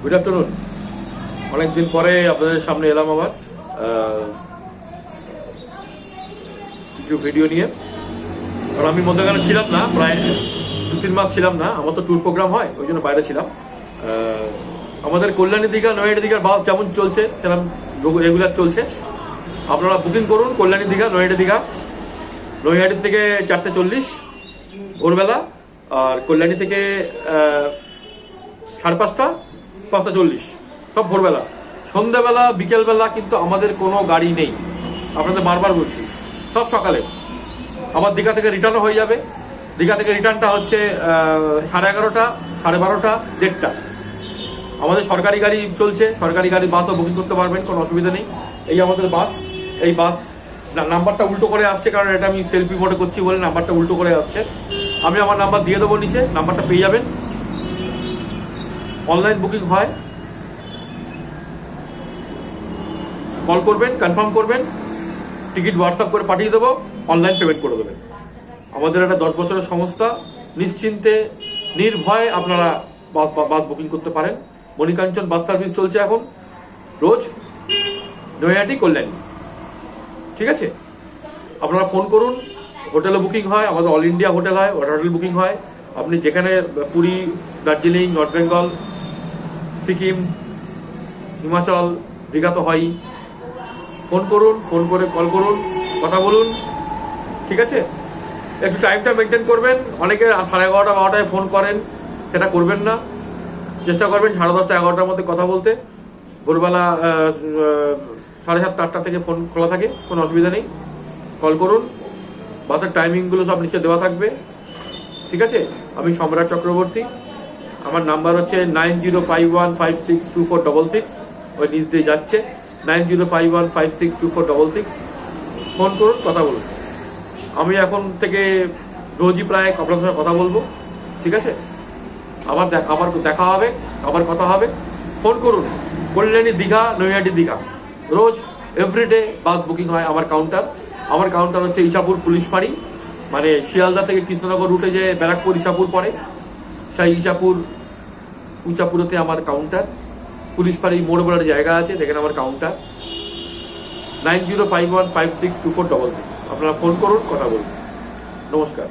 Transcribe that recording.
Good afternoon. অনেকদিন পরে আপনাদের সামনে এলাম আবার কিছু ভিডিও নিয়ে। কারণ আমি মধ্যখানে ছিলাম না, প্রায় 2-3 মাস ছিলাম না। আমার তো ট্যুর প্রোগ্রাম হয়, ওই জন্য বাইরে ছিলাম। আমাদের কল্যাণী দীঘা নৈহাটি দীঘার বাস যেমন চলছে সেরকম রেগুলার চলছে। আপনারা বুকিং করুন কল্যাণী দীঘা নৈহাটি দীঘা। নৈহাটির থেকে 4:40 ভোরবেলা, আর কল্যাণী থেকে 5:30, 5:40 সব ভোরবেলা। সন্ধ্যাবেলা বিকেলবেলা কিন্তু আমাদের কোনো গাড়ি নেই, আপনাদের বারবার বলছি। সব সকালে। আবার দীঘা থেকে রিটার্নও হয়ে যাবে। দীঘা থেকে রিটার্নটা হচ্ছে 11:30, 12:30, 1:30। আমাদের সরকারি গাড়ি চলছে, সরকারি গাড়ি বাসও বুকিং করতে পারবেন, কোনো অসুবিধা নেই। এই আমাদের বাস, এই বাস নাম্বারটা উল্টো করে আসছে, কারণ এটা আমি সেলফি মোডে করছি বলে নাম্বারটা উল্টো করে আসছে। আমি আমার নাম্বার দিয়ে দেবো নিচে, নাম্বারটা পেয়ে যাবেন। অনলাইন বুকিং হয়, কল করবেন, কনফার্ম করবেন, টিকিট হোয়াটসঅ্যাপ করে পাঠিয়ে দেবো, অনলাইন পেমেন্ট করে দেবেন। আমাদের একটা 10 বছরের সংস্থা, নিশ্চিন্তে নির্ভয়ে আপনারা বাস বুকিং করতে পারেন। মণিকাঞ্চন বাস সার্ভিস চলছে এখন রোজ নৈহাটি কল্যাণী, ঠিক আছে? আপনারা ফোন করুন। হোটেলে বুকিং হয়, আমাদের অল ইন্ডিয়া হোটেল হয়, হোটেল বুকিং হয়। আপনি যেখানে পুরী, দার্জিলিং, নর্থ বেঙ্গল, সিকিম, হিমাচল, দীঘা তো হয়ই। ফোন করুন, ফোন করে কল করুন, কথা বলুন, ঠিক আছে? একটু টাইমটা মেনটেন করবেন। অনেকে 11:30, 12টায় ফোন করেন, সেটা করবেন না। চেষ্টা করবেন 10:30, 11টার মধ্যে কথা বলতে। ভোরবেলা 7:30, 8টা থেকে ফোন খোলা থাকে, কোনো অসুবিধা নেই। কল করুন। বাসের টাইমিংগুলো সব নিচে দেওয়া থাকবে, ঠিক আছে? আমি সম্রাট চক্রবর্তী। আমার নাম্বার হচ্ছে 9051562466। ওই নিচ দিয়ে যাচ্ছে 9051562466। ফোন করুন, কথা বলুন। আমি এখন থেকে রোজই প্রায় আপনার সঙ্গে কথা বলবো, ঠিক আছে? আবার দেখা হবে, আবার কথা হবে। ফোন করুন। কল্যাণী দীঘা নৈহাটি দীঘা রোজ এভরিডে বাস বুকিং হয়। আমার কাউন্টার হচ্ছে ইছাপুর পুলিশ ফাঁড়ি, মানে শিয়ালদা থেকে কৃষ্ণনগর রুটে যে ব্যারাকপুর ইছাপুর পড়ে, সেই ইছাপুরেতে আমার কাউন্টার। পুলিশ ফাঁড়ি মোড় বলার জায়গা আছে, সেখানে আমার কাউন্টার। 9051562466। আপনারা ফোন করুন, কথা বলুন। নমস্কার।